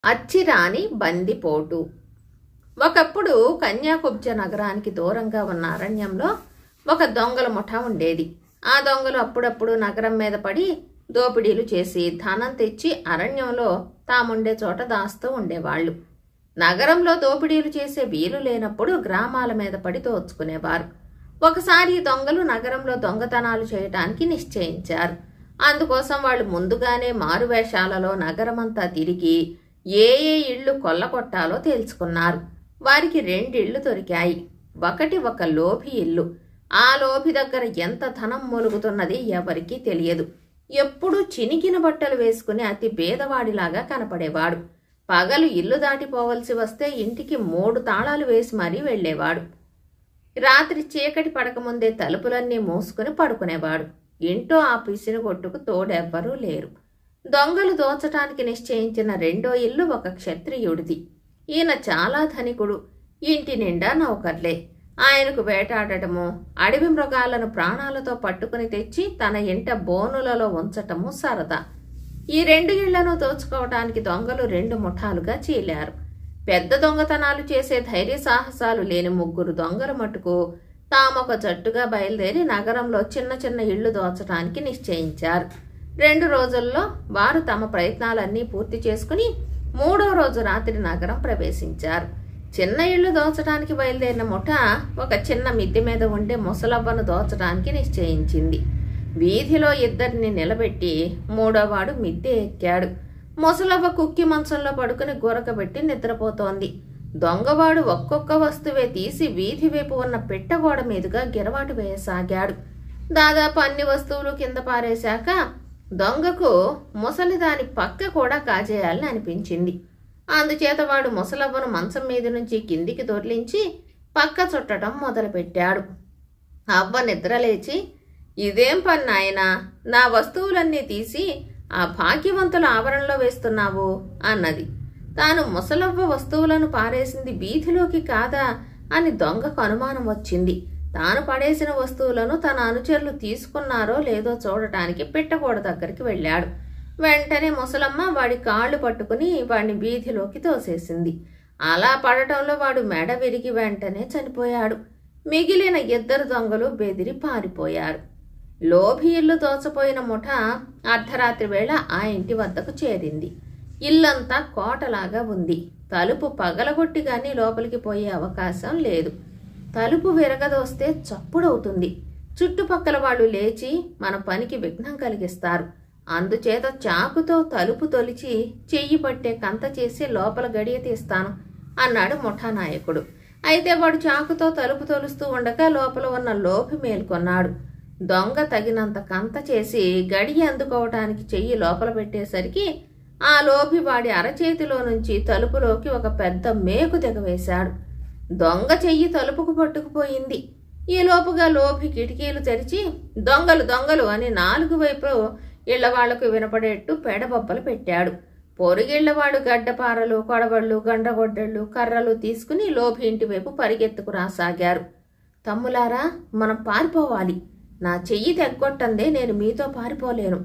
అచ్చిరాని బందిపోటు. ఒకప్పుడు కన్యాకుబ్జ నగరానికి దూరంగా ఉన్న అరణ్యంలో ఒక దొంగల ముఠా ఉండేది. ఆ దొంగలు అప్పుడప్పుడు నగరం మీద పడి దోపిడీలు చేసి ధనం తెచ్చి అరణ్యంలో తాముండే చోట దాస్తూ ఉండేవాళ్లు. నగరంలో దోపిడీలు చేసే వీలు లేనప్పుడు గ్రామాల మీద పడి దోచుకునేవారు. ఒకసారి దొంగలు నగరంలో దొంగతనాలు చేయటానికి నిశ్చయించారు. అందుకోసం వాళ్ళు ముందుగానే మారువేషాలలో నగరమంతా తిరిగి ఏ ఇళ్లు కొల్లగొట్టాలో తేల్చుకున్నారు. వారికి 2 ఇళ్లు దొరికాయి. ఒకటి ఒక లోభి ఇల్లు. ఆ లోభి దగ్గర ఎంత ధనం మూలుగుతున్నది ఎవరికీ తెలియదు. ఎప్పుడూ చినిగిన బట్టలు వేసుకుని అతి పేదవాడిలాగా కనపడేవాడు. పగలు ఇల్లు దాటిపోవలసి వస్తే ఇంటికి 3 తాళాలు వేసి మరీ వెళ్లేవాడు. రాత్రి చీకటి పడకముందే తలుపులన్నీ మూసుకుని పడుకునేవాడు. ఇంటో ఆ పిసినగొట్టుకు తోడెవ్వరూ లేరు. దొంగలు దోచటానికి నిశ్చయించిన 2వ ఇల్లు ఒక క్షత్రియుడిది. ఈయన చాలా ధనికుడు. ఇంటి నిండా నౌకర్లే. ఆయనకు వేటాడటము, అడవి మృగాలను ప్రాణాలతో పట్టుకుని తెచ్చి తన ఇంట బోనులలో ఉంచటము సరదా. ఈ 2 ఇళ్లను దోచుకోవటానికి దొంగలు 2 ముఠాలుగా చీలారు. పెద్ద దొంగతనాలు చేసే ధైర్య సాహసాలు లేని 3 దొంగల మటుకు తామొక జట్టుగా బయలుదేరి నగరంలో చిన్న చిన్న ఇళ్లు దోచటానికి నిశ్చయించారు. 2 రోజుల్లో వారు తమ ప్రయత్నాలన్నీ పూర్తి చేసుకుని 3వ రోజు రాత్రి నగరం ప్రవేశించారు. చిన్న ఇళ్లు దోచడానికి బయలుదేరిన ముఠ ఒక చిన్న మిద్దె మీద ఉండే ముసలవ్వను దోచడానికి నిశ్చయించింది. వీధిలో 2ని నిలబెట్టి 3వవాడు మిద్దె ఎక్కాడు. ముసలవ్వ కుక్కి మంచంలో పడుకుని గురకబెట్టి నిద్రపోతోంది. దొంగవాడు ఒక్కొక్క వస్తువే తీసి వీధి వైపు ఉన్న పెట్టగోడ మీదుగా గిరవాటు వేయసాగాడు. దాదాపు అన్ని వస్తువులు కింద పారేశాక దొంగకు ముసలిదాని పక్క కూడా కాజేయాలని అనిపించింది. అందుచేత వాడు ముసలవ్వను మంచం మీద నుంచి కిందికి దొర్లించి పక్క చుట్టడం మొదలుపెట్టాడు. అవ్వ నిద్రలేచి, "ఇదేం పని నాయనా, నా వస్తువులన్నీ తీసి ఆ భాగ్యవంతుల ఆవరణలో వేస్తున్నావు" అన్నది. తాను ముసలవ్వ వస్తువులను పారేసింది వీధిలోకి కాదా అని దొంగకు అనుమానం వచ్చింది. తాను పడేసిన వస్తువులను తన అనుచరులు తీసుకున్నారో లేదో చూడటానికి పెట్టగోడ దగ్గరికి వెళ్ళాడు. వెంటనే ముసలమ్మ వాడి కాళ్ళు పట్టుకుని వాడిని వీధిలోకి తోసేసింది. అలా పడటంలో వాడు మెడ విరిగి వెంటనే చనిపోయాడు. మిగిలిన 2 దొంగలు బెదిరి పారిపోయారు. లోభి ఇల్లు దోచపోయిన ముఠ అర్ధరాత్రి వేళ ఆ ఇంటి వద్దకు చేరింది. ఇల్లంతా కోటలాగా ఉంది. తలుపు పగలగొట్టి గాని లోపలికి పోయే అవకాశం లేదు. తలుపు విరగదోస్తే చప్పుడవుతుంది. చుట్టుపక్కల వాళ్ళు లేచి మన పనికి విఘ్నం కలిగిస్తారు. అందుచేత చాకుతో తలుపు తొలిచి చెయ్యి పట్టే కంత చేసి లోపల గడియ తీస్తాను అన్నాడు ముఠా నాయకుడు. అయితే వాడు చాకుతో తలుపు తొలుస్తూ ఉండగా లోపల ఉన్న లోభి మేల్కొన్నాడు. దొంగ తగినంత కంత చేసి గడియ అందుకోవటానికి చెయ్యి లోపల పెట్టేసరికి ఆ లోభి వాడి అరచేతిలో నుంచి తలుపులోకి ఒక పెద్ద మేకు దిగవేశాడు. దొంగ చెయ్యి తలుపుకు పట్టుకుపోయింది. ఈ లోపుగా లోభి కిటికీలు తెరిచి "దొంగలు దొంగలు" అని 4 వైపు ఇళ్లవాళ్లకు వినపడేట్టు పెడబొబ్బలు పెట్టాడు. పొరుగిళ్లవాడు గడ్డపారలు, కొడవళ్లు, గండ్రగొడ్డళ్లు, కర్రలు తీసుకుని లోభి ఇంటి వైపు పరిగెత్తుకు రాసాగారు. "తమ్ములారా, మనం పారిపోవాలి. నా చెయ్యి తెగ్గొట్టందే నేను మీతో పారిపోలేను.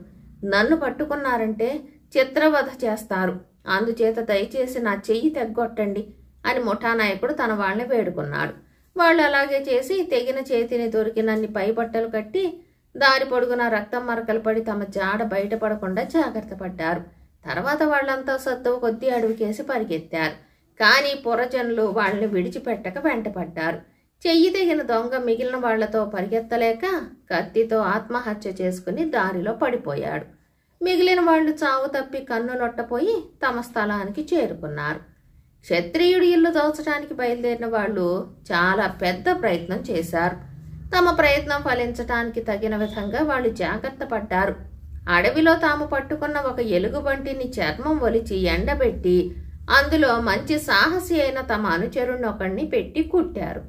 నన్ను పట్టుకున్నారంటే చిత్రవధ చేస్తారు. అందుచేత దయచేసి నా చెయ్యి తెగ్గొట్టండి" అని ముఠానాయకుడు తన వాళ్ళని వేడుకున్నాడు. వాళ్ళు అలాగే చేసి తెగిన చేతిని దొరికినన్ని పైబట్టలు కట్టి దారి పొడుగున రక్తం మరకలు పడి తమ జాడ బయటపడకుండా జాగ్రత్త పడ్డారు. తర్వాత వాళ్ళంతా సత్తువ కొద్దీ అడవికేసి పరిగెత్తారు. కానీ పురజనులు వాళ్ళని విడిచిపెట్టక వెంటపడ్డారు. చెయ్యి తెగిన దొంగ మిగిలిన వాళ్లతో పరిగెత్తలేక కత్తితో ఆత్మహత్య చేసుకుని దారిలో పడిపోయాడు. మిగిలిన వాళ్ళు చావు తప్పి కన్ను లొట్టపోయి తమ స్థలానికి చేరుకున్నారు. క్షత్రియుడి ఇల్లు దోచడానికి బయలుదేరిన వాళ్ళు చాలా పెద్ద ప్రయత్నం చేశారు. తమ ప్రయత్నం ఫలించటానికి తగిన విధంగా వాళ్ళు జాగ్రత్త పడ్డారు. అడవిలో తాము పట్టుకున్న ఒక ఎలుగుబంటిని చర్మం ఒలిచి ఎండబెట్టి అందులో మంచి సాహసి అయిన తమ అనుచరుణ్ణి ఒకడిని పెట్టి కుట్టారు.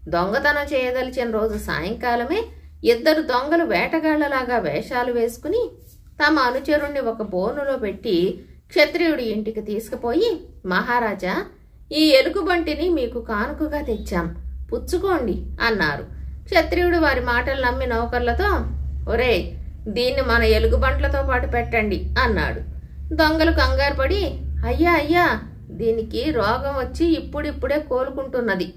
దొంగతనం చేయదలిచిన రోజు సాయంకాలమే 2 దొంగలు వేటగాళ్లలాగా వేషాలు వేసుకుని తమ అనుచరుణ్ణి ఒక బోనులో పెట్టి క్షత్రియుడి ఇంటికి తీసుకుపోయి, "మహారాజా, ఈ ఎలుగుబంటిని మీకు కానుకగా తెచ్చాం, పుచ్చుకోండి" అన్నారు. క్షత్రియుడు వారి మాటలు నమ్మి నౌకర్లతో, "ఒరేయ్, దీన్ని మన ఎలుగుబంట్లతో పాటు పెట్టండి" అన్నాడు. దొంగలు కంగారు పడి అయ్యా అయ్యా, దీనికి రోగం వచ్చి ఇప్పుడిప్పుడే కోలుకుంటున్నది,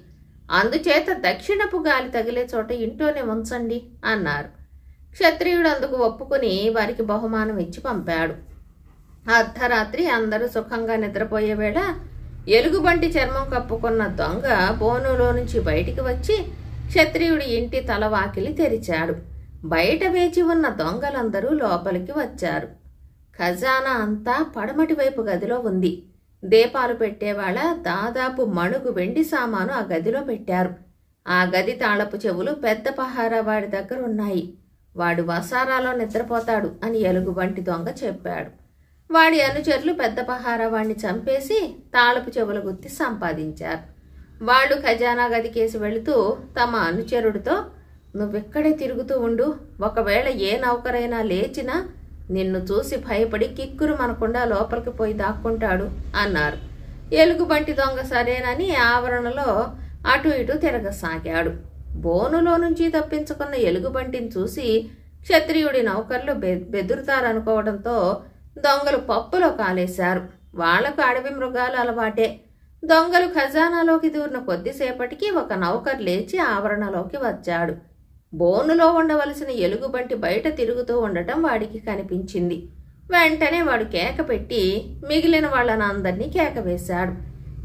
అందుచేత దక్షిణపు గాలి తగిలే చోట ఇంట్లోనే ఉంచండి అన్నారు. క్షత్రియుడు అందుకు ఒప్పుకుని వారికి బహుమానం ఇచ్చి పంపాడు. అర్ధరాత్రి అందరూ సుఖంగా నిద్రపోయే వేళ ఎలుగుబంటి చర్మం కప్పుకున్న దొంగ బోనులో నుంచి బయటికి వచ్చి క్షత్రియుడి ఇంటి తలవాకిలి తెరిచాడు. బయట వేచి ఉన్న దొంగలందరూ లోపలికి వచ్చారు. ఖజానా అంతా పడమటి వైపు గదిలో ఉంది. దీపాలు పెట్టేవాళ్ళ దాదాపు మణుగు వెండి సామాను ఆ గదిలో పెట్టారు. ఆ గది తాళపు చెవులు పెద్ద పహారా వాడి దగ్గర ఉన్నాయి. వాడు వసారాలో నిద్రపోతాడు అని ఎలుగుబంటి దొంగ చెప్పాడు. వాడి అనుచరులు పెద్ద పహారా వాడిని చంపేసి తాళపు చెవుల గుత్తి సంపాదించారు. వాళ్ళు ఖజానా గదికేసి వెళుతూ తమ అనుచరుడితో, నువ్వెక్కడే తిరుగుతూ ఉండు, ఒకవేళ ఏ నౌకరైనా లేచినా నిన్ను చూసి భయపడి కిక్కురు మనకుండా లోపలికి పోయి దాక్కుంటాడు అన్నారు. ఎలుగుబంటి దొంగ సరేనని ఆవరణలో అటు ఇటు తిరగసాగాడు. బోనులో నుంచి తప్పించుకున్న ఎలుగుబంటిని చూసి క్షత్రియుడి నౌకర్లు బెదురుతారనుకోవడంతో దొంగలు పప్పులో కాలేశారు. వాళ్లకు అడవి మృగాలు అలవాటే. దొంగలు ఖజానాలోకి దూరిన కొద్దిసేపటికి ఒక నౌకర్ లేచి ఆవరణలోకి వచ్చాడు. బోనులో ఉండవలసిన ఎలుగుబంటి బయట తిరుగుతూ ఉండటం వాడికి కనిపించింది. వెంటనే వాడు కేక పెట్టి మిగిలిన వాళ్ళని అందరినీ కేక వేశాడు.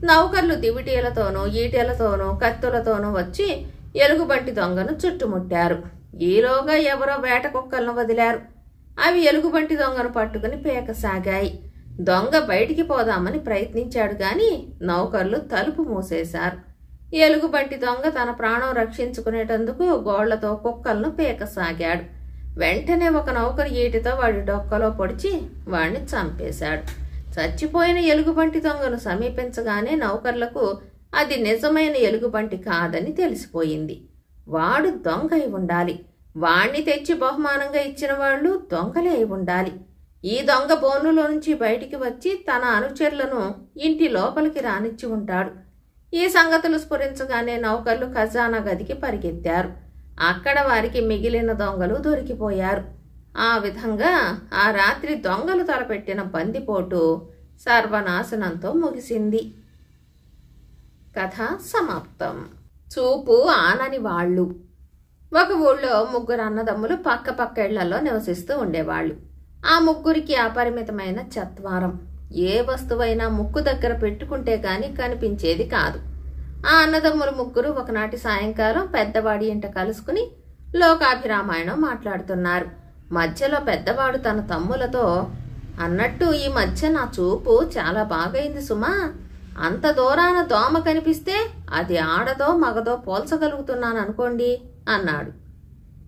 నౌకర్లు దివిటీలతోనూ ఈటెలతోనూ కత్తులతోనూ వచ్చి ఎలుగుబంటి దొంగను చుట్టుముట్టారు. ఈలోగా ఎవరో వేట కుక్కలను వదిలారు. అవి ఎలుగుబంటి దొంగను పట్టుకుని పేకసాగాయి. దొంగ బయటికి పోదామని ప్రయత్నించాడు గాని నౌకర్లు తలుపు మూసేశారు. ఎలుగుబంటి దొంగ తన ప్రాణం రక్షించుకునేటందుకు గోళ్లతో కుక్కలను పేకసాగాడు. వెంటనే ఒక నౌకరు ఈటితో వాడి డొక్కలో పొడిచి వాడిని చంపేశాడు. చచ్చిపోయిన ఎలుగుబంటి దొంగను సమీపించగానే నౌకర్లకు అది నిజమైన ఎలుగుబంటి కాదని తెలిసిపోయింది. వాడు దొంగ అయి ఉండాలి. వాణ్ణి తెచ్చి బహుమానంగా ఇచ్చిన వాళ్ళు దొంగలే అయి ఉండాలి. ఈ దొంగ బోనులో నుంచి బయటికి వచ్చి తన అనుచరులను ఇంటి లోపలికి రానిచ్చి ఉంటాడు. ఈ సంగతులు స్ఫురించగానే నౌకర్లు ఖజానా గదికి పరిగెత్తారు. అక్కడ వారికి మిగిలిన దొంగలు దొరికిపోయారు. ఆ విధంగా ఆ రాత్రి దొంగలు తలపెట్టిన బందిపోటు సర్వనాశనంతో ముగిసింది. కథ సమాప్తం. చూపు ఆనని వాళ్ళు. ఒక ఊళ్ళో ముగ్గురు అన్నదమ్ములు పక్క పక్క ఇళ్లలో నివసిస్తూ ఉండేవాళ్ళు. ఆ ముగ్గురికి అపరిమితమైన చత్వారం. ఏ వస్తువైనా ముక్కు దగ్గర పెట్టుకుంటే గాని కనిపించేది కాదు. ఆ అన్నదమ్ములు ముగ్గురు ఒకనాటి సాయంకాలం పెద్దవాడి ఇంట కలుసుకుని లోకాభిరామాయణం మాట్లాడుతున్నారు. మధ్యలో పెద్దవాడు తన తమ్ములతో, అన్నట్టు ఈ మధ్య నా చూపు చాలా బాగైంది సుమా. అంత దూరాన దోమ కనిపిస్తే అది ఆడదో మగదో పోల్చగలుగుతున్నాను అనుకోండి అన్నాడు.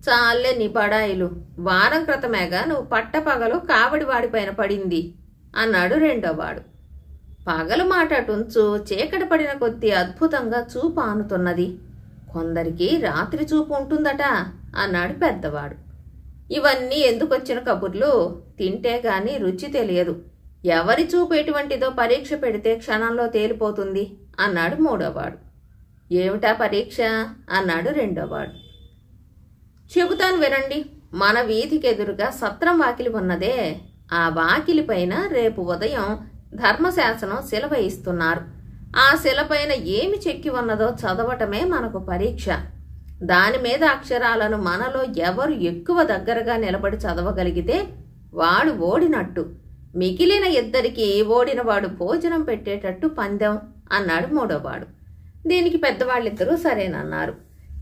చాలే నీ బడాయిలు, వారం క్రితమేగా నువ్వు పట్టపగలు కావడి వాడిపైన పడింది అన్నాడు రెండోవాడు. పగలు మాట అటుంచు, చీకటి పడిన కొద్దీ అద్భుతంగా చూపు ఆనుతున్నది. కొందరికి రాత్రి చూపు ఉంటుందట అన్నాడు పెద్దవాడు. ఇవన్నీ ఎందుకొచ్చిన కబుర్లు? తింటే గాని రుచి తెలియదు. ఎవరి చూపు ఎటువంటిదో పరీక్ష పెడితే క్షణంలో తేలిపోతుంది అన్నాడు మూడోవాడు. ఏమిటా పరీక్ష అన్నాడు రెండోవాడు. చెబుతాను వినండి. మన వీధికి ఎదురుగా సత్రం వాకిలి ఉన్నదే, ఆ వాకిలి పైన రేపు ఉదయం ధర్మశాసనం శిల ఇస్తున్నారు. ఆ శిలపైన ఏమి చెక్కి ఉన్నదో చదవటమే మనకు పరీక్ష. దాని మీద అక్షరాలను మనలో ఎవరు ఎక్కువ దగ్గరగా నిలబడి చదవగలిగితే వాడు ఓడినట్టు. మిగిలిన ఇద్దరికి ఓడినవాడు భోజనం పెట్టేటట్టు పందెం అన్నాడు మూడోవాడు. దీనికి పెద్దవాళ్ళిద్దరూ సరేనన్నారు.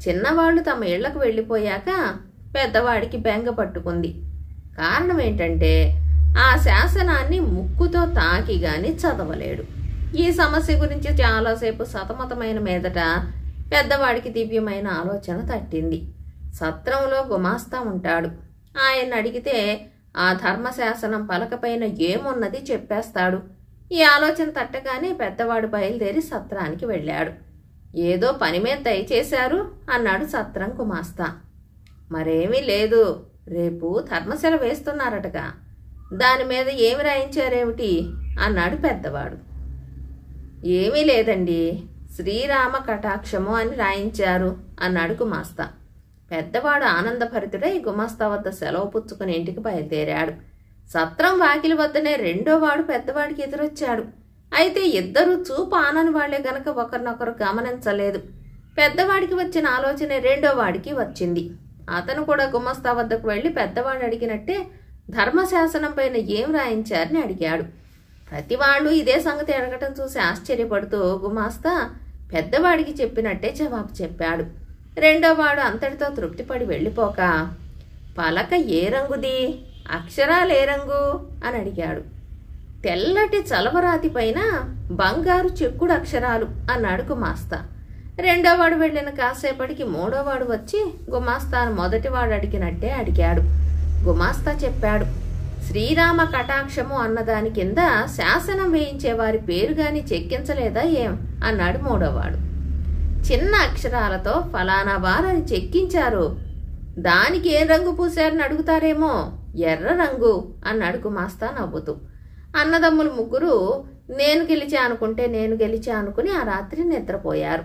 చిన్నవాళ్లు తమ ఇళ్లకు వెళ్ళిపోయాక పెద్దవాడికి బెంగ పట్టుకుంది. కారణం ఏంటంటే ఆ శాసనాన్ని ముక్కుతో తాకి గాని చదవలేడు. ఈ సమస్య గురించి చాలాసేపు సతమతమైన మీదట పెద్దవాడికి దివ్యమైన ఆలోచన తట్టింది. సత్రంలో గుమాస్తా ఉంటాడు. ఆయన అడిగితే ఆ ధర్మశాసనం పలకపైన ఏమున్నది చెప్పేస్తాడు. ఈ ఆలోచన తట్టగానే పెద్దవాడు బయలుదేరి సత్రానికి వెళ్ళాడు. ఏదో పని మీద దయచేశారు అన్నాడు సత్రం గుమాస్తా. మరేమీ లేదు, రేపు ధర్మశిల వేస్తున్నారటగా, దాని మీద ఏమి రాయించారేమిటి అన్నాడు పెద్దవాడు. ఏమీ లేదండి, శ్రీరామ కటాక్షము అని రాయించారు అన్నాడు గుమాస్తా. పెద్దవాడు ఆనందభరితుడై గుమాస్తా వద్ద సెలవు పుచ్చుకుని ఇంటికి బయలుదేరాడు. సత్రం వాకిలి వద్దనే రెండోవాడు పెద్దవాడికి ఎదురొచ్చాడు. అయితే ఇద్దరూ చూపు ఆనని వాళ్లే గనక ఒకరినొకరు గమనించలేదు. పెద్దవాడికి వచ్చిన ఆలోచన రెండోవాడికి వచ్చింది. అతను కూడా గుమస్తా వద్దకు వెళ్లి పెద్దవాడు అడిగినట్టే ధర్మశాసనం పైన ఏం రాయించారని అడిగాడు. ప్రతివాళ్ళు ఇదే సంగతి అడగటం చూసి ఆశ్చర్యపడుతూ గుమాస్తా పెద్దవాడికి చెప్పినట్టే జవాబు చెప్పాడు. రెండోవాడు అంతటితో తృప్తిపడి వెళ్ళిపోక, పలక ఏ రంగుది, అక్షరాలు ఏ రంగు అని అడిగాడు. తెల్లటి చలవరాతి పైన బంగారు చెక్కుడు అక్షరాలు అన్నాడు గుమాస్తా. రెండోవాడు వెళ్ళిన కాసేపటికి మూడోవాడు వచ్చి గుమాస్తాను మొదటివాడు అడిగినట్టే అడిగాడు. గుమాస్తా చెప్పాడు, శ్రీరామ కటాక్షము అన్నదాని కింద శాసనం వేయించే వారి పేరు గాని చెక్కించలేదా ఏం అన్నాడు మూడోవాడు. చిన్న అక్షరాలతో ఫలానా వారని చెక్కించారు, దానికి ఏ రంగు పూశారని అడుగుతారేమో, ఎర్ర రంగు అన్నాడు గుమాస్తా నవ్వుతూ. అన్నదమ్ములు ముగ్గురు నేను గెలిచా అనుకుంటే నేను గెలిచా అనుకుని ఆ రాత్రి నిద్రపోయారు.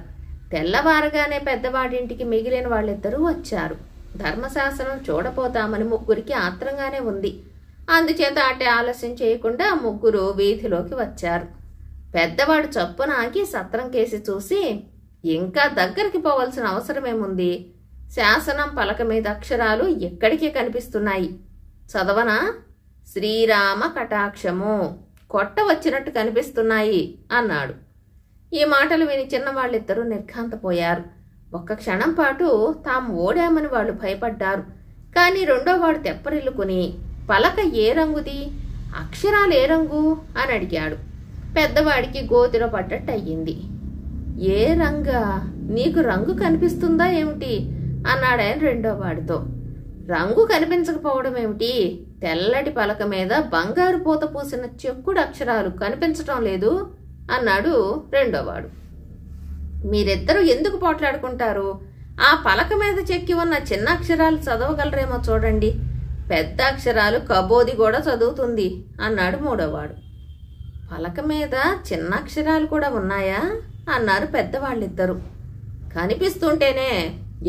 తెల్లవారగానే పెద్దవాడింటికి మిగిలిన వాళ్ళిద్దరూ వచ్చారు. ధర్మశాసనం చూడపోతామని ముగ్గురికి ఆత్రంగానే ఉంది. అందుచేత అటే ఆలస్యం చేయకుండా ముగ్గురు వీధిలోకి వచ్చారు. పెద్దవాడు చప్పున ఆగి సత్రం కేసి చూసి, ఇంకా దగ్గరికి పోవలసిన అవసరమేముంది, శాసనం పలక మీద అక్షరాలు ఎక్కడికే కనిపిస్తున్నాయి, చదవనా, శ్రీరామ కటాక్షము కొట్ట వచ్చినట్టు కనిపిస్తున్నాయి అన్నాడు. ఈ మాటలు విని చిన్నవాళ్ళిద్దరూ నిర్ఘాంతపోయారు. ఒక్క క్షణం పాటు తాము ఓడామని వాళ్ళు భయపడ్డారు. కానీ రెండోవాడు తెప్పరిల్లుకుని, పలక ఏ రంగుది, అక్షరాలు ఏ రంగు అని అడిగాడు. పెద్దవాడికి గోతిలో పడ్డట్టు అయ్యింది. ఏ రంగా, నీకు రంగు కనిపిస్తుందా ఏమిటి అన్నాడాయన రెండోవాడితో. రంగు కనిపించకపోవడం ఏమిటి, తెల్లటి పలక మీద బంగారు పూత పూసిన చెక్కుడు అక్షరాలు కనిపించటం లేదు అన్నాడు రెండోవాడు. మీరిద్దరూ ఎందుకు పోట్లాడుకుంటారు, ఆ పలక మీద చెక్కి ఉన్న చిన్న అక్షరాలు చదవగలరేమో చూడండి, పెద్ద అక్షరాలు కబోది కూడా చదువుతుంది అన్నాడు మూడోవాడు. పలక మీద చిన్న అక్షరాలు కూడా ఉన్నాయా అన్నారు పెద్దవాళ్ళిద్దరూ. కనిపిస్తుంటేనే,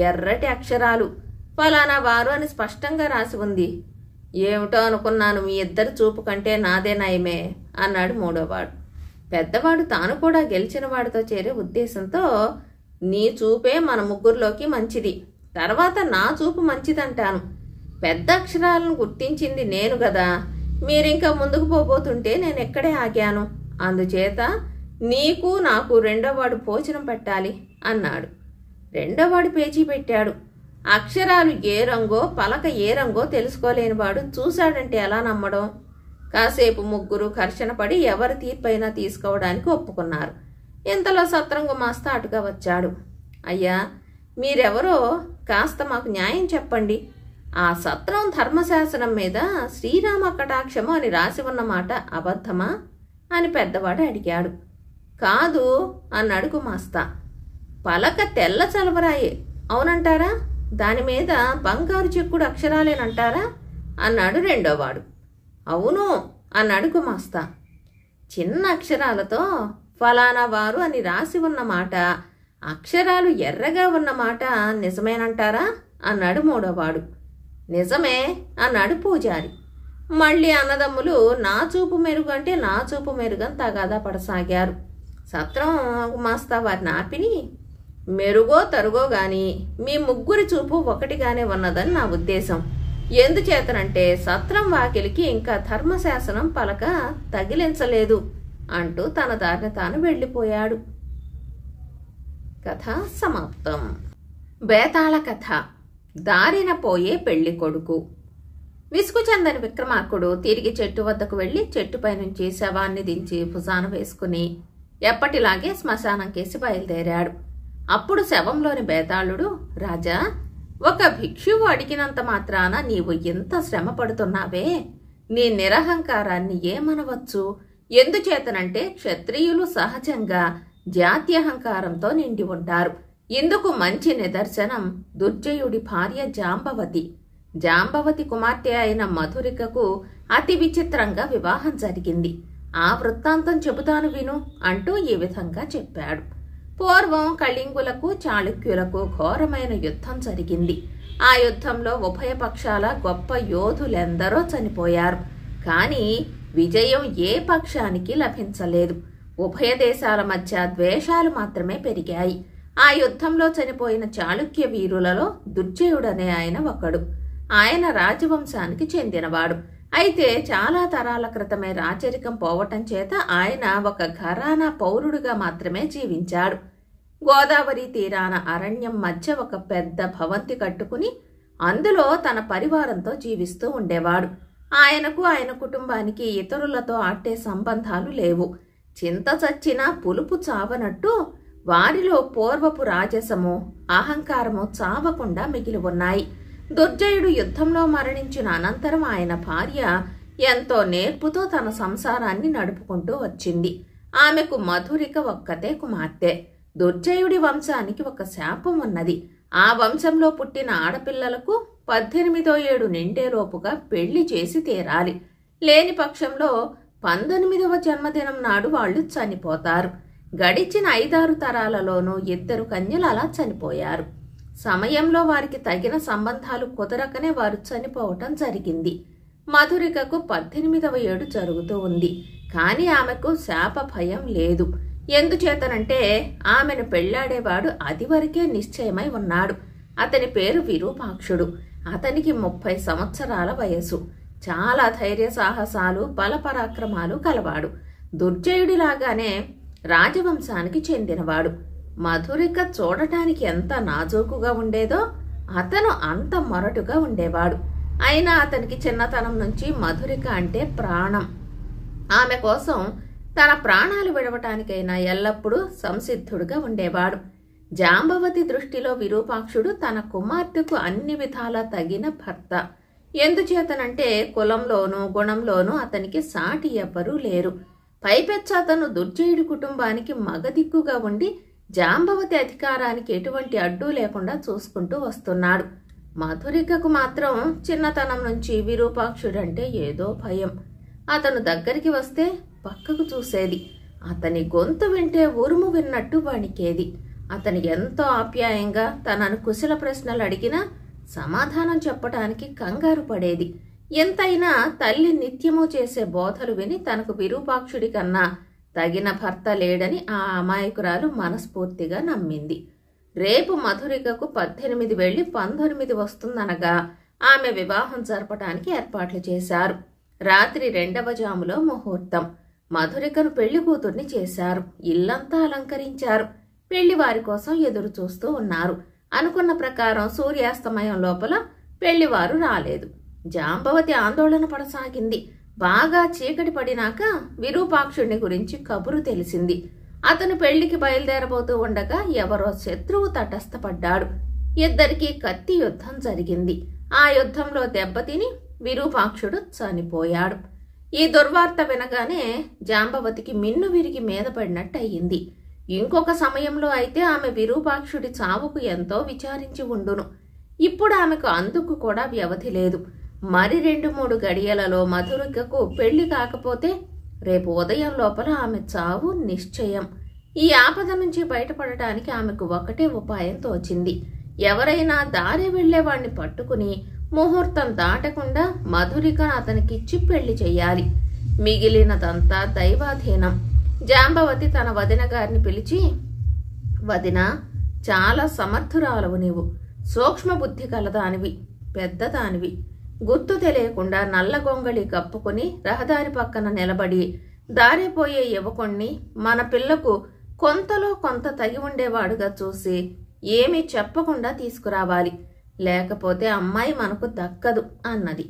ఎర్రటి అక్షరాలు, ఫలానా వారు అని స్పష్టంగా రాసి ఉంది. ఏమిటో అనుకున్నాను, మీ ఇద్దరు చూపు కంటే నాదే నయమే అన్నాడు మూడోవాడు. పెద్దవాడు తాను కూడా గెలిచిన వాడితో చేరే ఉద్దేశంతో, నీ చూపే మన ముగ్గురులోకి మంచిది, తర్వాత నా చూపు మంచిదంటాను, పెద్ద అక్షరాలను గుర్తించింది నేను గదా, మీరింకా ముందుకు పోబోతుంటే నేను ఎక్కడే ఆగాను, అందుచేత నీకు నాకు రెండోవాడు భోజనం పెట్టాలి అన్నాడు. రెండోవాడు పేచీ పెట్టాడు. అక్షరాలు ఏ రంగో పలక ఏ రంగో తెలుసుకోలేనివాడు చూశాడంటే ఎలా నమ్మడం? కాసేపు ముగ్గురు ఘర్షణ పడి ఎవరి తీర్పైనా తీసుకోవడానికి ఒప్పుకున్నారు. ఇంతలో సత్రం గుమాస్తా అటుగా వచ్చాడు. అయ్యా, మీరెవరో కాస్త మాకు న్యాయం చెప్పండి, ఆ సత్రం ధర్మశాసనం మీద శ్రీరామ కటాక్షము అని రాసి ఉన్నమాట అబద్ధమా అని పెద్దవాడు అడిగాడు. కాదు అన్నాడు గుమాస్తా. పలక తెల్ల చలవరాయే అవునంటారా, దాని మీద బంగారు చెక్కుడు అక్షరాలేనంటారా అన్నాడు రెండోవాడు. అవును అన్నాడు గుమాస్తా. చిన్న అక్షరాలతో ఫలానా వారు అని రాసి ఉన్నమాట, అక్షరాలు ఎర్రగా ఉన్నమాట నిజమేనంటారా అన్నాడు మూడోవాడు. నిజమే అన్నాడు పూజారి. మళ్ళీ అన్నదమ్ములు నా చూపు మెరుగు అంటే నా చూపు మెరుగని తగాదా పడసాగారు. సత్రం గుమాస్తా వారిని ఆపిని, మెరుగో తరుగో గాని మీ ముగ్గురి చూపు ఒకటిగానే ఉన్నదని నా ఉద్దేశం, ఎందుచేతనంటే సత్రం వాకిలికి ఇంకా ధర్మశాసనం పలక తగిలించలేదు అంటూ తన దారిన తాను వెళ్ళిపోయాడు. కథ సమాప్తం. బేతాళ కథ. దారిన పోయే పెళ్లి కొడుకు. విసుగు చెందని విక్రమార్కుడు తిరిగి చెట్టు వద్దకు వెళ్లి చెట్టుపై నుంచి శవాన్ని దించి భుజాన వేసుకుని ఎప్పటిలాగే శ్మశానం కేసి బయలుదేరాడు. అప్పుడు శవంలోని బేతాళుడు, రాజా, ఒక భిక్షువు అడిగినంత మాత్రాన నీవు ఎంత శ్రమ పడుతున్నావే, నీ నిరహంకారాన్ని ఏమనవచ్చు, ఎందుచేతనంటే క్షత్రియులు సహజంగా జాత్యహంకారంతో నిండి ఉంటారు. ఇందుకు మంచి నిదర్శనం దుర్జయుడి భార్య జాంబవతి. జాంబవతి కుమార్తె అయిన మధురికకు అతి విచిత్రంగా వివాహం జరిగింది. ఆ వృత్తాంతం చెబుతాను విను అంటూ ఈ విధంగా చెప్పాడు. పూర్వం కళింగులకు చాళుక్యులకు ఘోరమైన యుద్ధం జరిగింది. ఆ యుద్ధంలో ఉభయ పక్షాల గొప్ప యోధులెందరో చనిపోయారు. కానీ విజయం ఏ పక్షానికి లభించలేదు. ఉభయ దేశాల మధ్య ద్వేషాలు మాత్రమే పెరిగాయి. ఆ యుద్ధంలో చనిపోయిన చాళుక్య వీరులలో దుర్జయుడనే ఆయన ఒకడు. ఆయన రాజవంశానికి చెందినవాడు. అయితే చాలా తరాల క్రితమే రాచరికం పోవటం చేత ఆయన ఒక ఘరానా పౌరుడుగా మాత్రమే జీవించాడు. గోదావరి తీరాన అరణ్యం మధ్య ఒక పెద్ద భవంతి కట్టుకుని అందులో తన పరివారంతో జీవిస్తూ ఉండేవాడు. ఆయనకు ఆయన కుటుంబానికి ఇతరులతో ఆట్టే సంబంధాలు లేవు. చింత చచ్చినా పులుపు చావనట్టు వారిలో పూర్వపు రాజసము అహంకారము చావకుండా మిగిలి ఉన్నాయి. దుర్జయుడు యుద్ధంలో మరణించిన అనంతరం ఆయన భార్య ఎంతో నేర్పుతో తన సంసారాన్ని నడుపుకుంటూ వచ్చింది. ఆమెకు మధురిక ఒక్కతే కుమార్తె. దుర్జయుడి వంశానికి ఒక శాపం ఉన్నది. ఆ వంశంలో పుట్టిన ఆడపిల్లలకు 18వ ఏడు నిండేలోపుగా పెళ్లి చేసి తీరాలి. లేని పక్షంలో 19వ జన్మదినం నాడు వాళ్ళు చనిపోతారు. గడిచిన 5-6 తరాలలోనూ 2 కన్యలు అలా చనిపోయారు. సమయంలో వారికి తగిన సంబంధాలు కుదరకనే వారు చనిపోవటం జరిగింది. మధురికకు 18వ ఏడు జరుగుతూ ఉంది. కానీ ఆమెకు శాప భయం లేదు. ఎందుచేతనంటే ఆమెను పెళ్లాడేవాడు అదివరకే నిశ్చయమై ఉన్నాడు. అతని పేరు విరూపాక్షుడు. అతనికి 30 సంవత్సరాల వయసు. చాలా ధైర్య సాహసాలు బలపరాక్రమాలు కలవాడు. దుర్జయుడిలాగానే రాజవంశానికి చెందినవాడు. మధురిక చూడటానికి ఎంత నాజూకుగా ఉండేదో అతను అంత మొరటుగా ఉండేవాడు. అయినా అతనికి చిన్నతనం నుంచి మధురిక అంటే ప్రాణం. ఆమె కోసం తన ప్రాణాలు విడవటానికైనా ఎల్లప్పుడూ సంసిద్ధుడుగా ఉండేవాడు. జాంబవతి దృష్టిలో విరూపాక్షుడు తన కుమార్తెకు అన్ని విధాలా తగిన భర్త. ఎందుచేతనంటే కులంలోనూ గుణంలోనూ అతనికి సాటి ఎవ్వరూ లేరు. పైపెచ్చ అతను దుర్జయుడి కుటుంబానికి మగదిక్కుగా ఉండి జాంబవతి అధికారానికి ఎటువంటి అడ్డు లేకుండా చూసుకుంటూ వస్తున్నాడు. మధురికకు మాత్రం చిన్నతనం నుంచి విరూపాక్షుడంటే ఏదో భయం. అతను దగ్గరికి వస్తే పక్కకు చూసేది. అతని గొంతు వింటే ఉరుము విన్నట్టు వణికేది. అతను ఎంతో ఆప్యాయంగా తనను కుశల ప్రశ్నలు అడిగినా సమాధానం చెప్పటానికి కంగారు పడేది. ఎంతైనా తల్లి నిత్యము చేసే బోధలు విని తనకు విరూపాక్షుడి కన్నా తగిన భర్త లేడని ఆ అమాయకురాలు మనస్ఫూర్తిగా నమ్మింది. రేపు మధురికకు 18 వెళ్లి 19 వస్తుందనగా ఆమె వివాహం జరపటానికి ఏర్పాట్లు చేశారు. రాత్రి 2వ జాములో ముహూర్తం. మధురికను పెళ్లి కూతుర్ని చేశారు. ఇల్లంతా అలంకరించారు. పెళ్లి వారి కోసం ఎదురు చూస్తూ ఉన్నారు. అనుకున్న ప్రకారం సూర్యాస్తమయం లోపల పెళ్లివారు రాలేదు. జాంబవతి ఆందోళన పడసాగింది. బాగా చీకటి పడినాక విరూపాక్షుడిని గురించి కబురు తెలిసింది. అతను పెళ్లికి బయలుదేరబోతూ ఉండగా ఎవరో శత్రువు తటస్థపడ్డాడు. ఇద్దరికీ కత్తి యుద్ధం జరిగింది. ఆ యుద్ధంలో దెబ్బతిని విరూపాక్షుడు చనిపోయాడు. ఈ దుర్వార్త వినగానే జాంబవతికి మిన్ను విరిగి మీద పడినట్టు అయ్యింది. ఇంకొక సమయంలో అయితే ఆమె విరూపాక్షుడి చావుకు ఎంతో విచారించి ఉండును. ఇప్పుడు ఆమెకు అందుకు కూడా వ్యవధి లేదు. మరి 2-3 గడియలలో మధురికకు పెళ్లి కాకపోతే రేపు ఉదయం లోపల ఆమె చావు నిశ్చయం. ఈ ఆపద నుంచి బయటపడటానికి ఆమెకు ఒకటే ఉపాయం తోచింది. ఎవరైనా దారి వెళ్లేవాణ్ణి పట్టుకుని ముహూర్తం దాటకుండా మధురికను అతనికిచ్చి పెళ్లి చెయ్యాలి. మిగిలినదంతా దైవాధీనం. జాంబవతి తన వదిన గారిని పిలిచి, వదిన, చాలా సమర్థురాలవు నీవు. సూక్ష్మ బుద్ధి కలదానివి, పెద్దదానివి. గుర్తు తెలియకుండా నల్ల గొంగళి కప్పుకుని రహదారి పక్కన నిలబడి దారిపోయే యువకుణ్ణి మన పిల్లకు కొంతలో కొంత తగి ఉండేవాడుగా చూసి ఏమీ చెప్పకుండా తీసుకురావాలి. లేకపోతే అమ్మాయి మనకు దక్కదు అన్నది.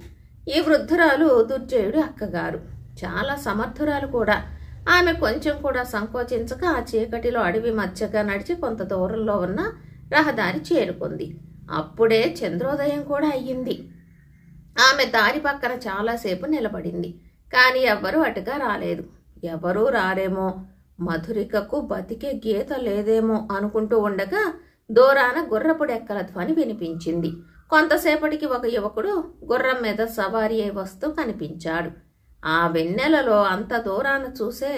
ఈ వృద్ధురాలు దుర్జయుడు అక్కగారు. చాలా సమర్థురాలు కూడా. ఆమె కొంచెం కూడా సంకోచించక ఆ చీకటిలో అడవి మధ్యగా నడిచి కొంత దూరంలో ఉన్న రహదారి చేరుకుంది. అప్పుడే చంద్రోదయం కూడా అయ్యింది. ఆమె దారి పక్కన చాలాసేపు నిలబడింది. కానీ ఎవ్వరూ అటుగా రాలేదు. ఎవరూ రారేమో, మధురికకు బతికే గీత లేదేమో అనుకుంటూ ఉండగా దూరాన గుర్రపు డెక్కల ధ్వని వినిపించింది. కొంతసేపటికి ఒక యువకుడు గుర్రం మీద సవారీ అయి వస్తూ కనిపించాడు. ఆ వెన్నెలలో అంత దూరాన చూసే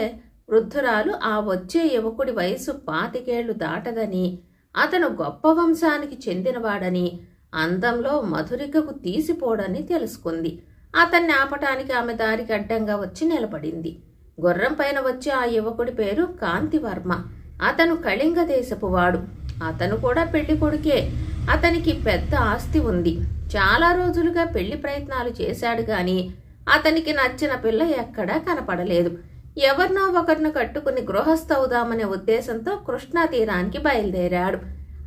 వృద్ధురాలు ఆ వచ్చే యువకుడి వయసు 25 ఏళ్లు దాటదని, అతను గొప్ప వంశానికి చెందినవాడని, అందంలో మధురికకు తీసిపోడని తెలుసుకుంది. అతన్ని ఆపటానికి ఆమె దారికి అడ్డంగా వచ్చి నిలబడింది. గుర్రం పైన వచ్చి ఆ యువకుడి పేరు కాంతివర్మ. అతను కళింగ దేశపు వాడు. అతను కూడా పెళ్లి కొడుకే. అతనికి పెద్ద ఆస్తి ఉంది. చాలా రోజులుగా పెళ్లి ప్రయత్నాలు చేశాడు గాని అతనికి నచ్చిన పిల్ల ఎక్కడా కనపడలేదు. ఎవరినో ఒకరిని కట్టుకుని గృహస్థవుదామనే ఉద్దేశంతో కృష్ణా తీరానికి బయలుదేరాడు.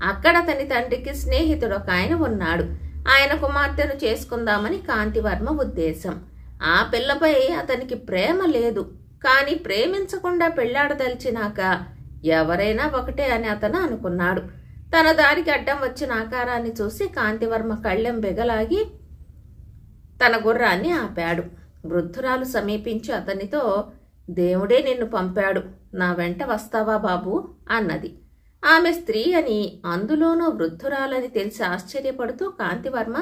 అక్కడ అతని తండ్రికి స్నేహితుడు ఒక ఆయన ఉన్నాడు. ఆయన కుమార్తెను చేసుకుందామని కాంతివర్మ ఉద్దేశం. ఆ పిల్లపై అతనికి ప్రేమ లేదు. కాని ప్రేమించకుండా పెళ్లాడదలిచినాక ఎవరైనా ఒకటే అని అతను అనుకున్నాడు. తన దారికి అడ్డం వచ్చిన ఆకారాన్ని చూసి కాంతివర్మ కళ్ళెం బెగలాగి తన గుర్రాన్ని ఆపాడు. వృద్ధురాలు సమీపించి అతనితో, దేవుడే నిన్ను పంపాడు, నా వెంట వస్తావా బాబు అన్నది. ఆమె స్త్రీ అని, అందులోనూ వృద్ధురాలని తెలిసి ఆశ్చర్యపడుతూ కాంతివర్మ,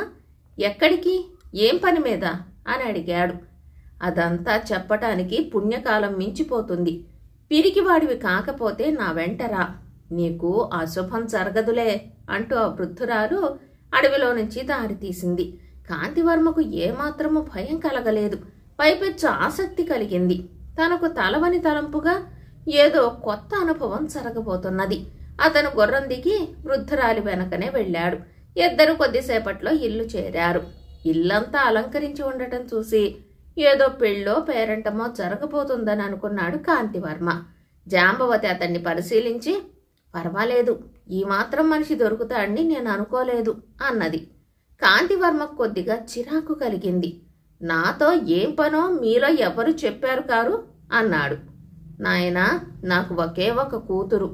ఎక్కడికి, ఏం పని మీద అని అడిగాడు. అదంతా చెప్పటానికి పుణ్యకాలం మించిపోతుంది. పిరికివాడివి కాకపోతే నా వెంటరా, నీకు అశుభం జరగదులే అంటూ ఆ వృద్ధురాలు అడవిలో నుంచి దారి తీసింది. కాంతివర్మకు ఏమాత్రము భయం కలగలేదు. పైపెచ్చు ఆసక్తి కలిగింది. తనకు తలవని తలంపుగా ఏదో కొత్త అనుభవం జరగబోతున్నది. అతను గుర్రం దిగి వృద్ధురాలి వెనకనే వెళ్ళాడు. ఇద్దరు కొద్దిసేపట్లో ఇల్లు చేరారు. ఇల్లంతా అలంకరించి ఉండటం చూసి ఏదో పెళ్ళో పేరంటమో జరగబోతుందని అనుకున్నాడు కాంతివర్మ. జాంబవతి అతన్ని పరిశీలించి, పర్వాలేదు, ఈ మాత్రం మనిషి దొరుకుతాడని నేను అనుకోలేదు అన్నది. కాంతివర్మకు కొద్దిగా చిరాకు కలిగింది. నాతో ఏం పనో మీలో ఎవరు చెప్పారు కారు అన్నాడు. నాయనా, నాకు ఒకే ఒక కూతురు.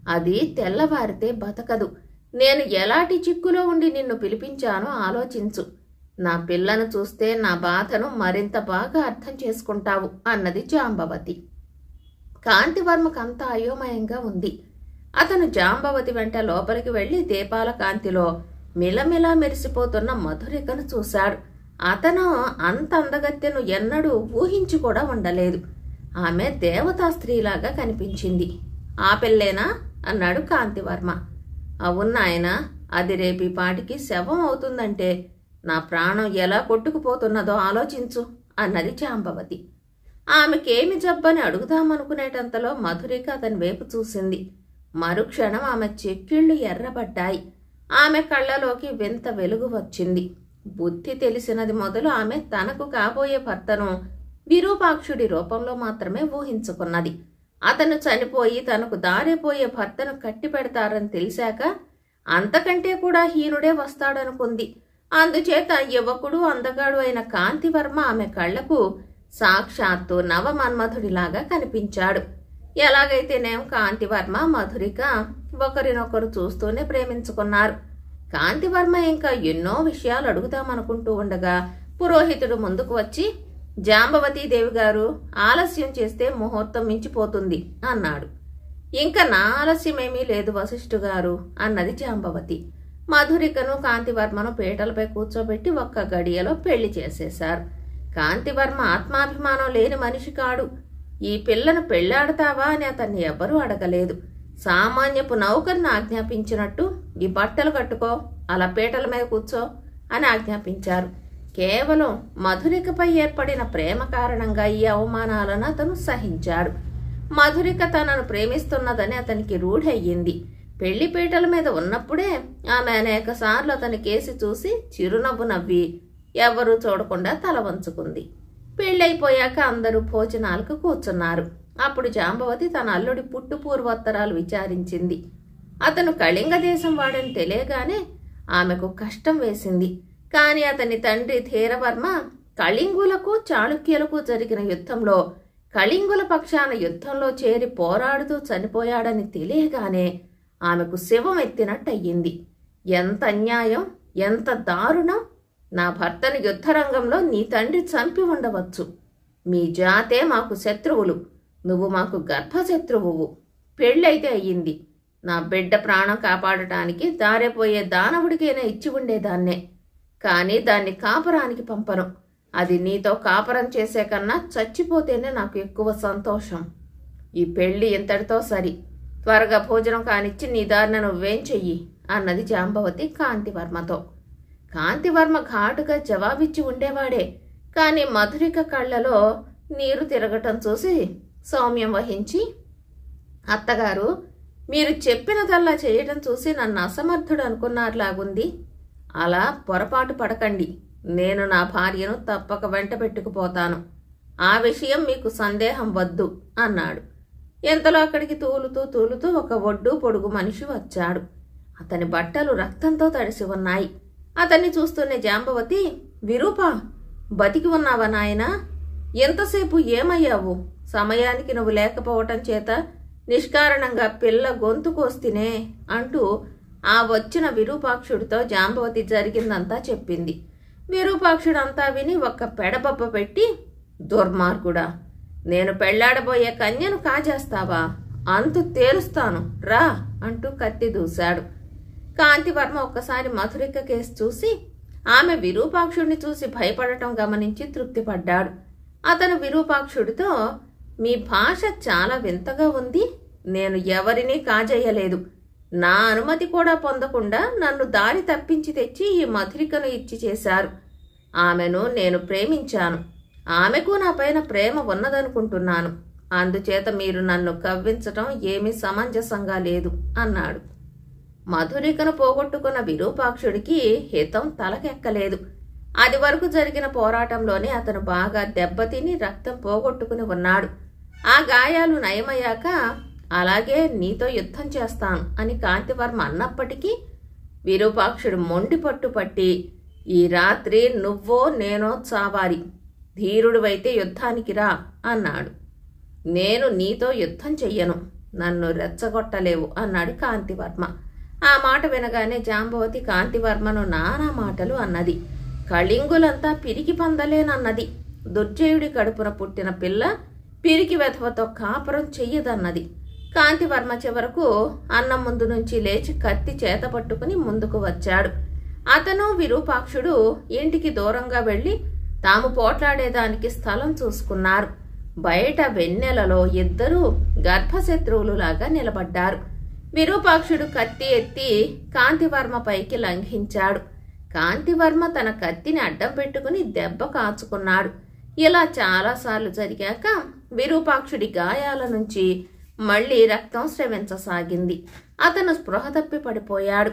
అది తెల్లవారితే బతకదు. నేను ఎలాంటి చిక్కులో ఉండి నిన్ను పిలిపించానో ఆలోచించు. నా పిల్లను చూస్తే నా బాధను మరింత బాగా అర్థం చేసుకుంటావు అన్నది జాంబవతి. కాంతివర్మకంతా అయోమయంగా ఉంది. అతను జాంబవతి వెంట లోపలికి వెళ్లి దీపాల కాంతిలో మిలమిలా మెరిసిపోతున్న మధురికను చూశాడు. అతను అంత అందగత్తెను ఎన్నడూ ఊహించి కూడా ఉండలేదు. ఆమె దేవతా స్త్రీలాగా కనిపించింది. ఆ పిల్లేనా అన్నాడు కాంతివర్మ. అవునాయన, అది రేపి పాటికి శవం అవుతుందంటే నా ప్రాణం ఎలా కొట్టుకుపోతున్నదో ఆలోచించు అన్నది జాంబవతి. ఆమెకేమి జబ్బని అడుగుదామనుకునేటంతలో మధురిక అతని వైపు చూసింది. మరుక్షణం ఆమె చెక్కిళ్లు ఎర్రబడ్డాయి. ఆమె కళ్ళలోకి వింత వెలుగు వచ్చింది. బుద్ధి తెలిసినది మొదలు ఆమె తనకు కాబోయే భర్తను విరూపాక్షుడి రూపంలో మాత్రమే ఊహించుకున్నది. అతను చనిపోయి తనకు దారిపోయే భర్తను కట్టి పెడతారని తెలిసాక అంతకంటే కూడా హీనుడే వస్తాడనుకుంది. అందుచేత యువకుడు అందగాడు అయిన కాంతివర్మ ఆమె కళ్లకు సాక్షాత్తు నవమన్మధుడిలాగా కనిపించాడు. ఎలాగైతేనేం కాంతివర్మ మధురిక ఒకరినొకరు చూస్తూనే ప్రేమించుకున్నారు. కాంతివర్మ ఇంకా ఎన్నో విషయాలు అడుగుతామనుకుంటూ ఉండగా పురోహితుడు ముందుకు వచ్చి, జాంబవతీదేవి గారు, ఆలస్యం చేస్తే ముహూర్తం మించిపోతుంది అన్నాడు. ఇంకా నా ఆలస్యమేమీ లేదు వశిష్ఠు గారు అన్నది జాంబవతి. మధురికను కాంతివర్మను పీటలపై కూర్చోబెట్టి ఒక్క గడియలో పెళ్లి చేసేశారు. కాంతివర్మ ఆత్మాభిమానం లేని మనిషి కాడు. ఈ పిల్లను పెళ్లాడతావా అని అతన్ని ఎవ్వరూ అడగలేదు. సామాన్యపు నౌకర్ని ఆజ్ఞాపించినట్టు ఈ బట్టలు కట్టుకో, అలా పీటల మీద కూర్చో అని ఆజ్ఞాపించారు. కేవలం మధురికపై ఏర్పడిన ప్రేమ కారణంగా ఈ అవమానాలను అతను సహించాడు. మధురిక తనను ప్రేమిస్తున్నదని అతనికి రూఢయ్యింది. పెళ్లి పీటల మీద ఉన్నప్పుడే ఆమె అనేక సార్లు అతని కేసి చూసి చిరునవ్వు నవ్వి ఎవరూ చూడకుండా తల వంచుకుంది. పెళ్ళైపోయాక అందరూ భోజనాలకు కూర్చున్నారు. అప్పుడు జాంబవతి తన అల్లుడి పుట్టు పూర్వోత్తరాలు విచారించింది. అతను కళింగ దేశం వాడని తెలియగానే ఆమెకు కష్టం వేసింది. కాని అతని తండ్రి ధీరవర్మ కళింగులకు చాళుక్యులకు జరిగిన యుద్ధంలో కళింగుల పక్షాన యుద్ధంలో చేరి పోరాడుతూ చనిపోయాడని తెలియగానే ఆమెకు శవం ఎత్తినట్టయింది. ఎంత అన్యాయం, ఎంత దారుణం! నా భర్తను యుద్ధరంగంలో నీ తండ్రి చంపి ఉండవచ్చు. మీ జాతే మాకు శత్రువులు, నువ్వు మాకు గర్భశత్రువువు. పెళ్ళైతే అయ్యింది. నా బిడ్డ ప్రాణం కాపాడటానికి దారిపోయే దానవుడికైనా ఇచ్చి ఉండేదాన్నే. కానీ దాన్ని కాపరానికి పంపను. అది నీతో కాపరం చేసే కన్నా చచ్చిపోతేనే నాకు ఎక్కువ సంతోషం. ఈ పెళ్లి ఇంతటితో సరి. త్వరగా భోజనం కానిచ్చి నీ దారిన నువ్వేం చెయ్యి అన్నది జాంబవతి కాంతివర్మతో. కాంతివర్మ ఘాటుగా జవాబిచ్చి ఉండేవాడే, కానీ మధురిక కళ్ళలో నీరు తిరగటం చూసి సౌమ్యం వహించి, అత్తగారు, మీరు చెప్పినదల్లా చేయటం చూసి నన్ను అసమర్థుడు అనుకున్నారులాగుంది. అలా పొరపాటు పడకండి. నేను నా భార్యను తప్పక వెంట పెట్టుకుపోతాను. ఆ విషయం మీకు సందేహం వద్దు అన్నాడు. ఎంతలో అక్కడికి తూలుతూ ఒక ఒడ్డు పొడుగు మనిషి వచ్చాడు. అతని బట్టలు రక్తంతో తడిసి ఉన్నాయి. అతన్ని చూస్తూనే జాంబవతి, విరూపా, బతికి ఉన్నావా నాయనా? ఎంతసేపు ఏమయ్యావు? సమయానికి నువ్వు లేకపోవటం చేత నిష్కారణంగా పిల్ల గొంతు కోస్తినే అంటూ ఆ వచ్చిన విరూపాక్షుడితో జాంబవతి జరిగిందంతా చెప్పింది. విరూపాక్షుడంతా విని ఒక్క పెడబొబ్బ పెట్టి, దుర్మార్గుడా, నేను పెళ్లాడబోయే కన్యను కాజేస్తావా? అంతు తేలుస్తాను, రా అంటూ కత్తి దూశాడు. కాంతివర్మ ఒక్కసారి మధురిక కేసు చూసి ఆమె విరూపాక్షుడిని చూసి భయపడటం గమనించి తృప్తిపడ్డాడు. అతను విరూపాక్షుడితో, మీ భాష చాలా వింతగా ఉంది. నేను ఎవరినీ కాజేయలేదు. నా అనుమతి కూడా పొందకుండా నన్ను దారి తప్పించి తెచ్చి ఈ మధురికను ఇచ్చి చేశారు. ఆమెను నేను ప్రేమించాను. ఆమెకు నా పైన ప్రేమ ఉన్నదనుకుంటున్నాను. అందుచేత మీరు నన్ను కవ్వించటం ఏమీ సమంజసంగా లేదు అన్నాడు. మధురికను పోగొట్టుకున్న విరూపాక్షుడికి హితం తలకెక్కలేదు. అది వరకు జరిగిన పోరాటంలోనే అతను బాగా దెబ్బతిని రక్తం పోగొట్టుకుని ఉన్నాడు. ఆ గాయాలు నయమయ్యాక అలాగే నీతో యుద్ధం చేస్తాను అని కాంతివర్మ అన్నప్పటికీ విరూపాక్షుడు మొండి పట్టుపట్టి, ఈ రాత్రి నువ్వో నేనో చావాలి. ధీరుడివైతే యుద్ధానికి రా అన్నాడు. నేను నీతో యుద్ధం చెయ్యను. నన్ను రెచ్చగొట్టలేవు అన్నాడు కాంతివర్మ. ఆ మాట వినగానే జాంబవతి కాంతివర్మను నానా మాటలు అన్నది. కళింగులంతా పిరికి పందలేనన్నది. దుర్జయుడి కడుపున పుట్టిన పిల్ల పిరికి వెధవతో కాపురం చెయ్యదన్నది. కాంతివర్మ చివరకు అన్నం ముందు నుంచి లేచి కత్తి చేత పట్టుకుని ముందుకు వచ్చాడు. అతను విరూపాక్షుడు ఇంటికి దూరంగా వెళ్లి తాము పోట్లాడేదానికి స్థలం చూసుకున్నారు. బయట వెన్నెలలో ఇద్దరూ గర్భశత్రువులులాగా నిలబడ్డారు. విరూపాక్షుడు కత్తి ఎత్తి కాంతివర్మ పైకి లంఘించాడు. కాంతివర్మ తన కత్తిని అడ్డం పెట్టుకుని దెబ్బ కాచుకున్నాడు. ఇలా చాలాసార్లు జరిగాక విరూపాక్షుడి గాయాల నుంచి మళ్లీ రక్తం స్రవించసాగింది. అతను స్పృహ తప్పి పడిపోయాడు.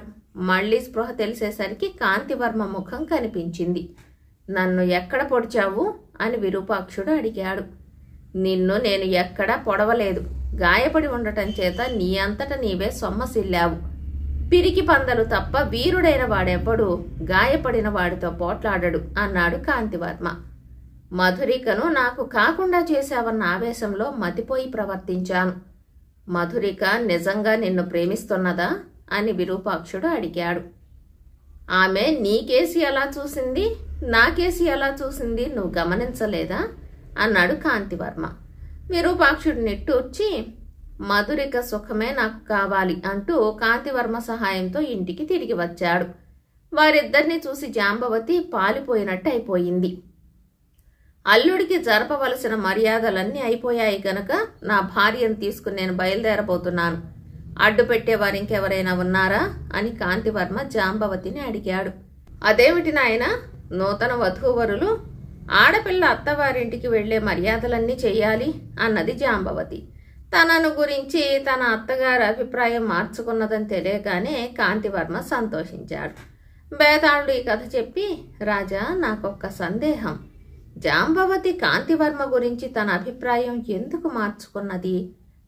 మళ్లీ స్పృహ తెలిసేసరికి కాంతివర్మ ముఖం కనిపించింది. నన్ను ఎక్కడ పొడిచావు అని విరూపాక్షుడు అడిగాడు. నిన్ను నేను ఎక్కడా పొడవలేదు. గాయపడి ఉండటం చేత నీ అంతట నీవే సొమ్మసిల్లావు. పిరికి పందలు తప్ప వీరుడైన వాడెవ్వడు గాయపడిన వాడితో పోట్లాడడు అన్నాడు కాంతివర్మ. మధురికను నాకు కాకుండా చేశావన్న ఆవేశంలో మతిపోయి ప్రవర్తించాను. మధురిక నిజంగా నిన్ను ప్రేమిస్తున్నదా అని విరూపాక్షుడు అడిగాడు. ఆమె నీకేసి ఎలా చూసింది, నాకేసి ఎలా చూసింది నువ్వు గమనించలేదా అన్నాడు కాంతివర్మ. విరూపాక్షుడు నిట్టూర్చి, మధురిక సుఖమే నాకు కావాలి అంటూ కాంతివర్మ సహాయంతో ఇంటికి తిరిగి వచ్చాడు. వారిద్దరినీ చూసి జాంబవతి పాలిపోయినట్టు అయిపోయింది. అల్లుడికి జరపవలసిన మర్యాదలన్నీ అయిపోయాయి గనక నా భార్యను తీసుకుని నేను బయలుదేరబోతున్నాను. అడ్డు పెట్టేవారు ఇంకెవరైనా ఉన్నారా అని కాంతివర్మ జాంబవతిని అడిగాడు. అదేమిటి నాయనా, నూతన వధూవరులు ఆడపిల్ల అత్తవారింటికి వెళ్లే మర్యాదలన్నీ చెయ్యాలి అన్నది జాంబవతి. తనను గురించి తన అత్తగారి అభిప్రాయం మార్చుకున్నదని తెలియగానే కాంతివర్మ సంతోషించాడు. బేతాళుడు ఈ కథ చెప్పి, రాజా, నాకొక్క సందేహం. జాంబవతి కాంతివర్మ గురించి తన అభిప్రాయం ఎందుకు మార్చుకున్నది?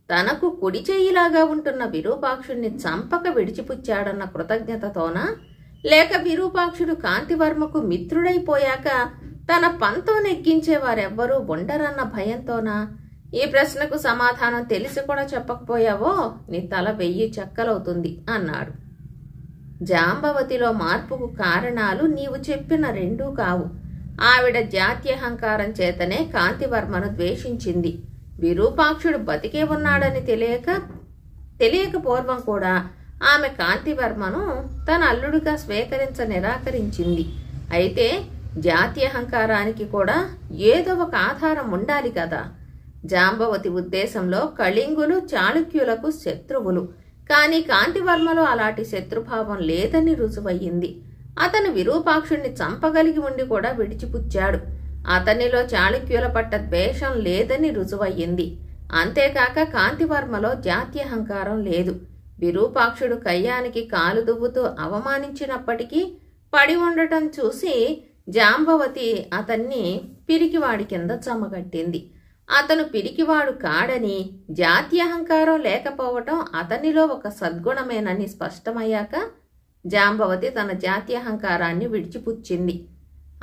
తనకు కుడి చెయ్యిలాగా ఉంటున్న విరూపాక్షుడిని చంపక విడిచిపుచ్చాడన్న కృతజ్ఞతతోనా, లేక విరూపాక్షుడు కాంతివర్మకు మిత్రుడైపోయాక తన పంతో నెగ్గించేవారెవ్వరూ ఉండరన్న భయంతోనా? ఈ ప్రశ్నకు సమాధానం తెలిసి కూడా చెప్పకపోయావో నీ తల 1000 చెక్కలవుతుంది అన్నాడు. జాంబవతిలో మార్పుకు కారణాలు నీవు చెప్పిన రెండూ కావు. ఆవిడ జాత్యహంకారం చేతనే కాంతివర్మను ద్వేషించింది. విరూపాక్షుడు బతికే ఉన్నాడని తెలియక పూర్వం కూడా ఆమె కాంతివర్మను తన అల్లుడిగా స్వీకరించ నిరాకరించింది. అయితే జాత్యహంకారానికి కూడా ఏదో ఒక ఆధారం ఉండాలి కదా. జాంబవతి ఉద్దేశంలో కళింగులు చాళుక్యులకు శత్రువులు. కానీ కాంతివర్మలో అలాంటి శత్రుభావం లేదని రుజువయ్యింది. అతను విరూపాక్షుణ్ణి చంపగలిగి ఉండి కూడా విడిచిపుచ్చాడు. అతనిలో చాళుక్యుల పట్ల ద్వేషం లేదని రుజువయ్యింది. అంతేకాక కాంతివర్మలో జాత్యహంకారం లేదు. విరూపాక్షుడు కయ్యానికి కాలు దువ్వుతూ అవమానించినప్పటికీ పడి ఉండటం చూసి జాంబవతి అతన్ని పిరికివాడి కింద చమగట్టింది. అతను పిరికివాడు కాడని, జాత్యహంకారం లేకపోవటం అతనిలో ఒక సద్గుణమేనని స్పష్టమయ్యాక జాంబవతి తన జాత్యహంకారాన్ని విడిచిపుచ్చింది.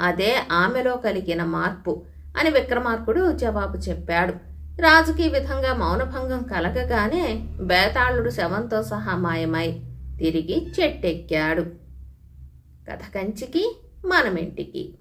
అదే ఆమెలో కలిగిన మార్పు అని విక్రమార్కుడు జవాబు చెప్పాడు. రాజుకి ఈ విధంగా మౌనభంగం కలగగానే బేతాళుడు శవంతో సహా మాయమై తిరిగి చెట్టెక్కాడు. కథ కంచికి మనమింటికి.